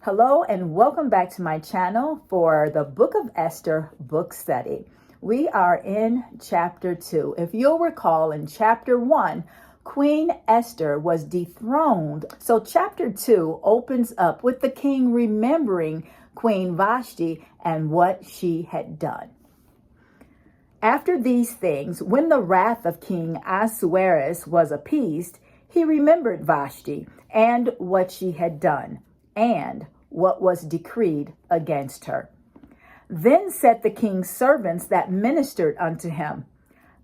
Hello and welcome back to my channel for the Book of Esther book study. We are in chapter 2. If you'll recall, in chapter 1, Queen Esther was dethroned. So chapter 2 opens up with the king remembering Queen Vashti and what she had done. After these things, when the wrath of King Ahasuerus was appeased, he remembered Vashti and what she had done, and what was decreed against her. Then said the king's servants that ministered unto him,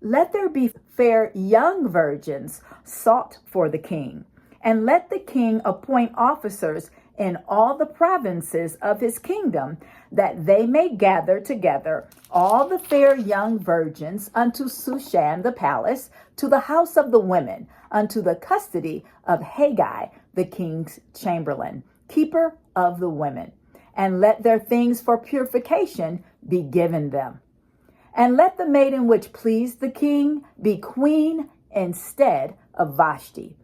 Let there be fair young virgins sought for the king, and let the king appoint officers in all the provinces of his kingdom, that they may gather together all the fair young virgins unto Shushan the palace, to the house of the women, unto the custody of Haggai the king's chamberlain, keeper of the women, and let their things for purification be given them. And let the maiden which pleased the king be queen instead of Vashti.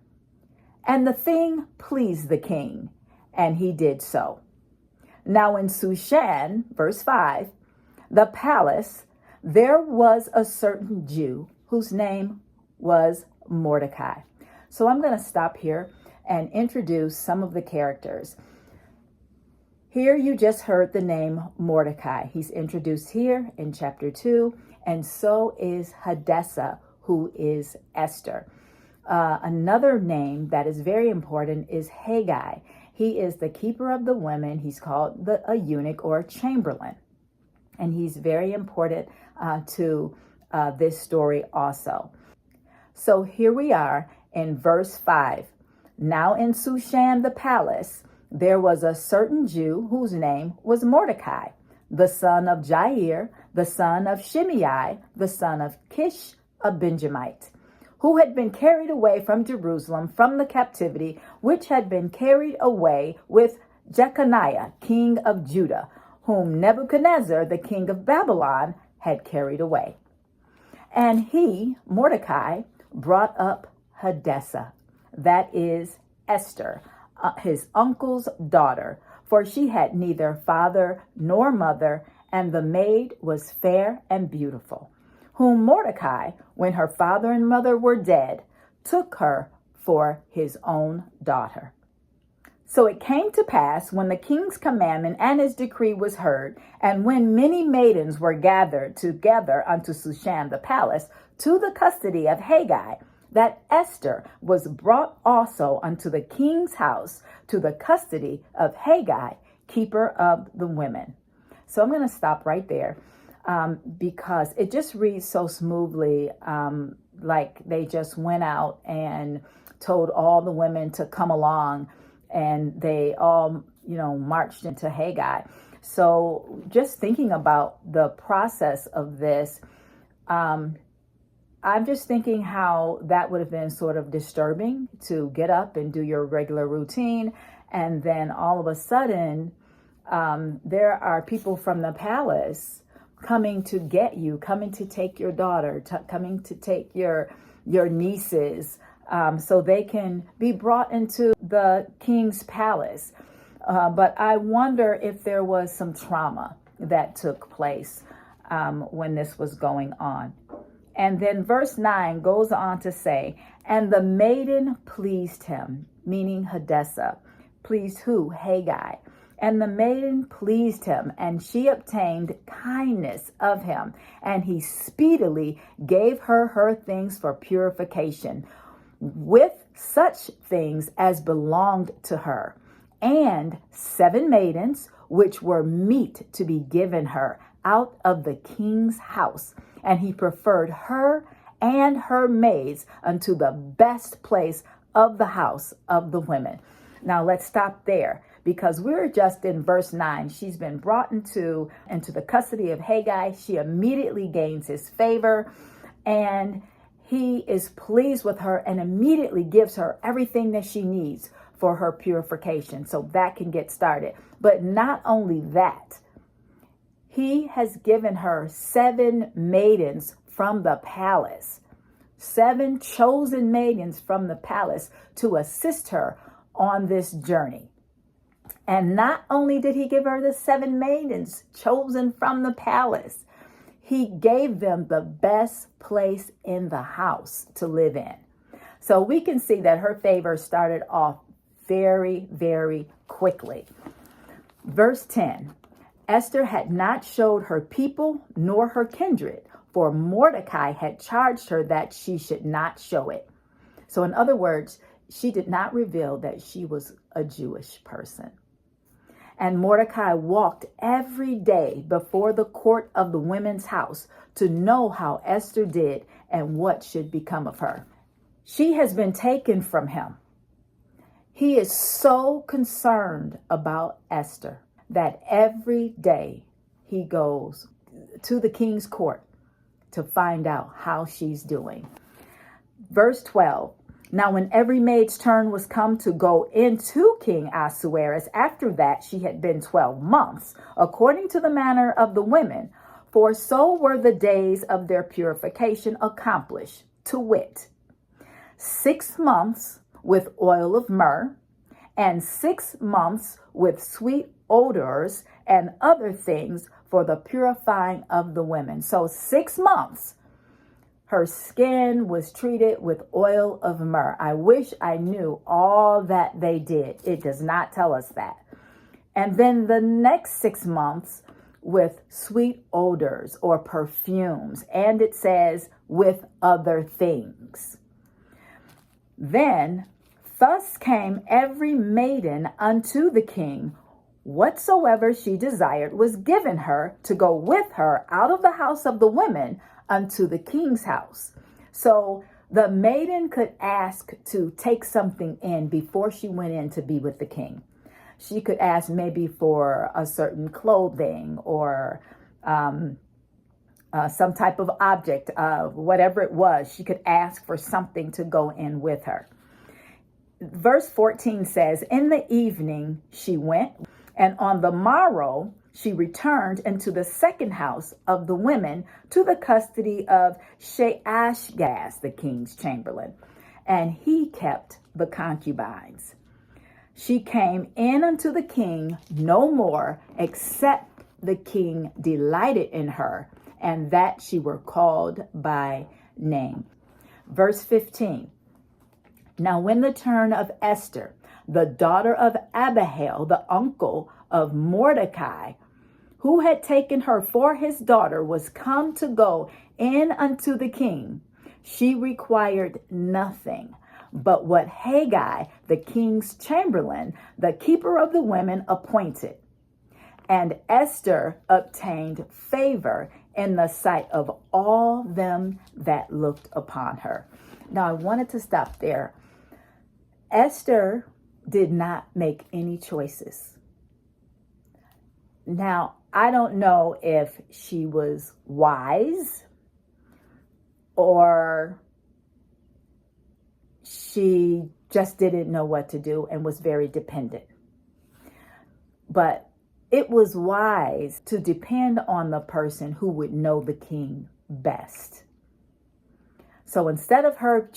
And the thing pleased the king, and he did so. Now in Shushan, verse 5, the palace, there was a certain Jew whose name was Mordecai. So I'm going to stop here and introduce some of the characters. Here you just heard the name Mordecai. He's introduced here in chapter 2, and so is Hadassah, who is Esther. Another name that is very important is Haggai. He is the keeper of the women. He's called a eunuch or a chamberlain, and he's very important to this story also. So here we are in verse 5. Now in Shushan the palace, there was a certain Jew whose name was Mordecai, the son of Jair, the son of Shimei, the son of Kish, a Benjamite, who had been carried away from Jerusalem from the captivity, which had been carried away with Jeconiah, king of Judah, whom Nebuchadnezzar, the king of Babylon, had carried away. And he, Mordecai, brought up Hadassah, that is Esther, his uncle's daughter, for she had neither father nor mother, and the maid was fair and beautiful, whom Mordecai, when her father and mother were dead, took her for his own daughter. So it came to pass, when the king's commandment and his decree was heard, and when many maidens were gathered together unto Shushan the palace, to the custody of Haggai, that Esther was brought also unto the king's house, to the custody of Haggai, keeper of the women. So I'm going to stop right there because it just reads so smoothly, like they just went out and told all the women to come along, and they all, marched into Haggai. So just thinking about the process of this, I'm just thinking how that would have been sort of disturbing to get up and do your regular routine. And then all of a sudden, there are people from the palace coming to get you, coming to take your daughter, coming to take your nieces, so they can be brought into the king's palace. But I wonder if there was some trauma that took place when this was going on. And then verse 9 goes on to say, and the maiden pleased him, meaning Hadassah. Pleased who? Haggai. And the maiden pleased him, and she obtained kindness of him. And he speedily gave her things for purification, with such things as belonged to her, and 7 maidens, which were meet to be given her out of the king's house. And he preferred her and her maids unto the best place of the house of the women. Now let's stop there, because we're just in verse 9. She's been brought into the custody of Haggai. She immediately gains his favor, and he is pleased with her and immediately gives her everything that she needs for her purification, so that can get started. But not only that, he has given her 7 maidens from the palace, 7 chosen maidens from the palace to assist her on this journey. And not only did he give her the 7 maidens chosen from the palace, he gave them the best place in the house to live in. So we can see that her favor started off very, very quickly. Verse 10, Esther had not showed her people nor her kindred, for Mordecai had charged her that she should not show it. So in other words, she did not reveal that she was a Jewish person. And Mordecai walked every day before the court of the women's house to know how Esther did and what should become of her. She has been taken from him. He is so concerned about Esther that every day he goes to the king's court to find out how she's doing. Verse 12. Now, when every maid's turn was come to go into King Ahasuerus, after that she had been 12 months, according to the manner of the women, for so were the days of their purification accomplished, to wit, 6 months with oil of myrrh, and 6 months with sweet odors and other things for the purifying of the women. So 6 months. Her skin was treated with oil of myrrh. I wish I knew all that they did. It does not tell us that. And then the next 6 months with sweet odors or perfumes. And it says with other things. Then thus came every maiden unto the king. Whatsoever she desired was given her to go with her out of the house of the women unto the king's house. So the maiden could ask to take something in before she went in to be with the king. She could ask maybe for a certain clothing or some type of object, whatever it was. She could ask for something to go in with her. Verse 14 says, in the evening she went, and on the morrow she returned into the second house of the women to the custody of Shaashgaz, the king's chamberlain, and he kept the concubines. She came in unto the king no more, except the king delighted in her, and that she were called by name. Verse 15. Now when the turn of Esther, the daughter of Abihail, the uncle of Mordecai, who had taken her for his daughter, was come to go in unto the king, she required nothing but what Haggai, the king's chamberlain, the keeper of the women, appointed. And Esther obtained favor in the sight of all them that looked upon her. Now, I wanted to stop there. Esther did not make any choices. Now, I don't know if she was wise or she just didn't know what to do and was very dependent. But it was wise to depend on the person who would know the king best. So instead of her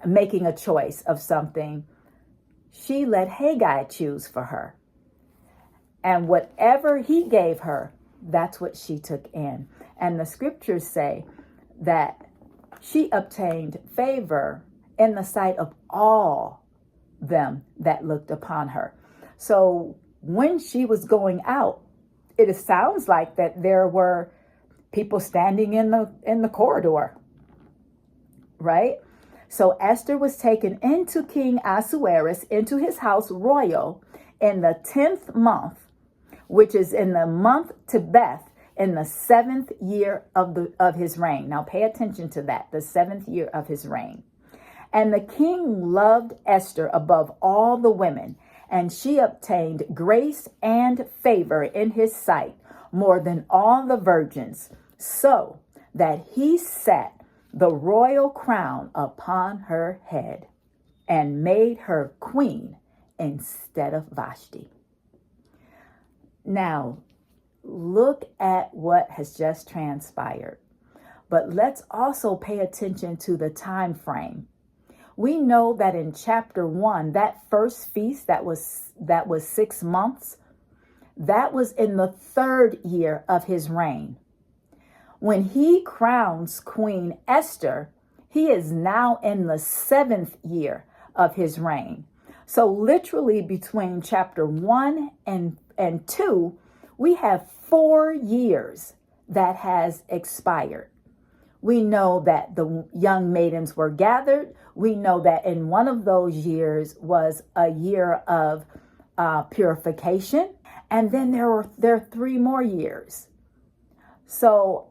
making a choice of something, she let Haggai choose for her. And whatever he gave her, that's what she took in. And the scriptures say that she obtained favor in the sight of all them that looked upon her. So when she was going out, it sounds like that there were people standing in the corridor, right? So Esther was taken into King Ahasuerus, into his house royal, in the 10th month, which is in the month Tebeth, in the 7th year of his reign. Now pay attention to that, the 7th year of his reign. And the king loved Esther above all the women, and she obtained grace and favor in his sight more than all the virgins, so that he set the royal crown upon her head and made her queen instead of Vashti. Now, look at what has just transpired. But let's also pay attention to the time frame. We know that in chapter 1, that first feast that was 6 months, that was in the 3rd year of his reign. When he crowns Queen Esther, he is now in the 7th year of his reign. So literally between chapter 1 and 2, we have 4 years that has expired. We know that the young maidens were gathered. We know that in one of those years was a year of purification. And then there are 3 more years. So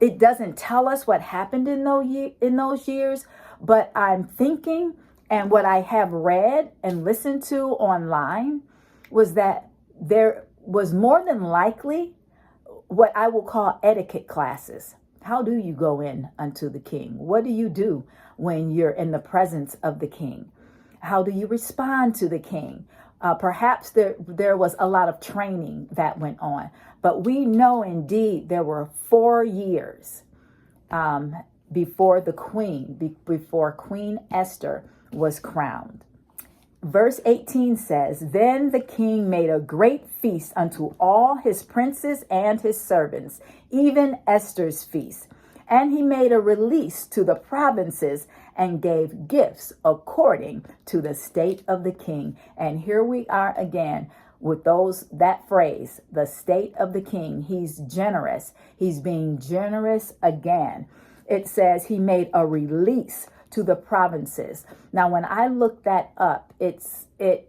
it doesn't tell us what happened in those years, but I'm thinking, and what I have read and listened to online was that there was more than likely what I will call etiquette classes. How do you go in unto the king? What do you do when you're in the presence of the king? How do you respond to the king? Perhaps there was a lot of training that went on, but we know indeed there were 4 years before before Queen Esther was crowned. Verse 18 says, "Then the king made a great feast unto all his princes and his servants, even Esther's feast. And he made a release to the provinces and gave gifts according to the state of the king." And here we are again with that phrase, the state of the king. He's generous. He's being generous again. It says he made a release to the provinces. Now, when I looked that up, it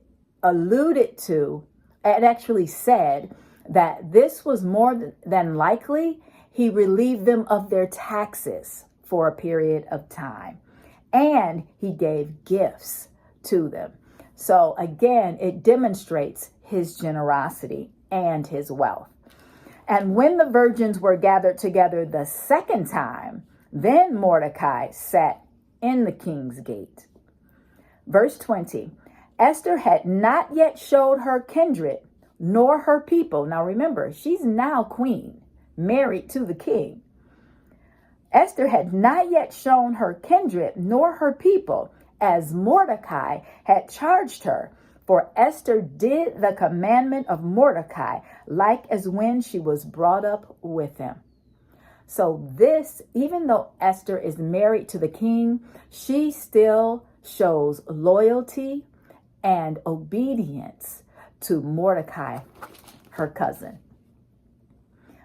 actually said that this was more than likely he relieved them of their taxes for a period of time, and he gave gifts to them. So again, it demonstrates his generosity and his wealth. "And when the virgins were gathered together the second time, then Mordecai sat in the king's gate." Verse 20, "Esther had not yet showed her kindred nor her people." Now remember, she's now queen, married to the king. "Esther had not yet shown her kindred nor her people, as Mordecai had charged her. For Esther did the commandment of Mordecai, like as when she was brought up with him." So this, even though Esther is married to the king, she still shows loyalty and obedience to Mordecai, her cousin.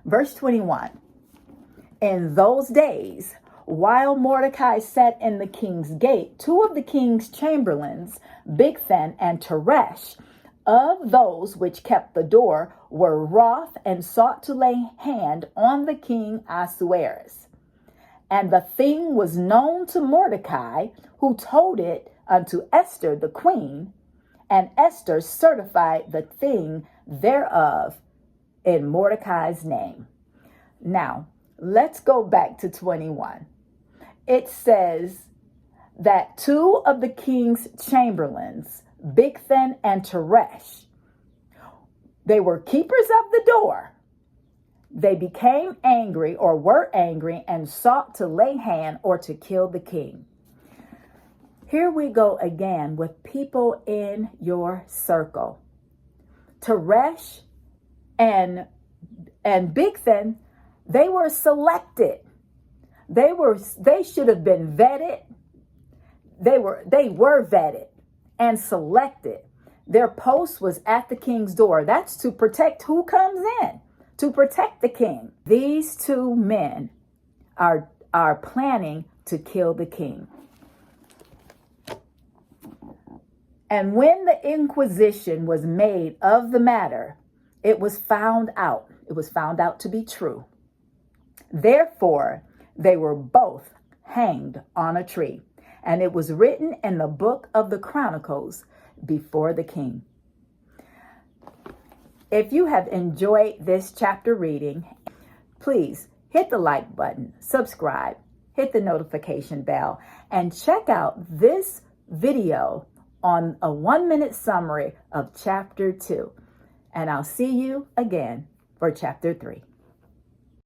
Verse 21, "In those days, while Mordecai sat in the king's gate, 2 of the king's chamberlains, Bigthan and Teresh, of those which kept the door, were wroth and sought to lay hand on the king Ahasuerus. And the thing was known to Mordecai, who told it unto Esther the queen, and Esther certified the thing thereof in Mordecai's name." Now, let's go back to 21. It says that 2 of the king's chamberlains, Bigthan and Teresh, they were keepers of the door. They became angry or were angry and sought to lay hand or to kill the king. Here we go again with people in your circle. Teresh and Bigthan, they were selected. They should have been vetted. They were vetted and selected. Their post was at the king's door. That's to protect who comes in, to protect the king. These 2 men are planning to kill the king. "And when the inquisition was made of the matter, it was found out to be true. Therefore, they were both hanged on a tree. And it was written in the book of the Chronicles before the king." If you have enjoyed this chapter reading, please hit the like button, subscribe, hit the notification bell, and check out this video on a 1-minute summary of chapter 2. And I'll see you again for chapter 3.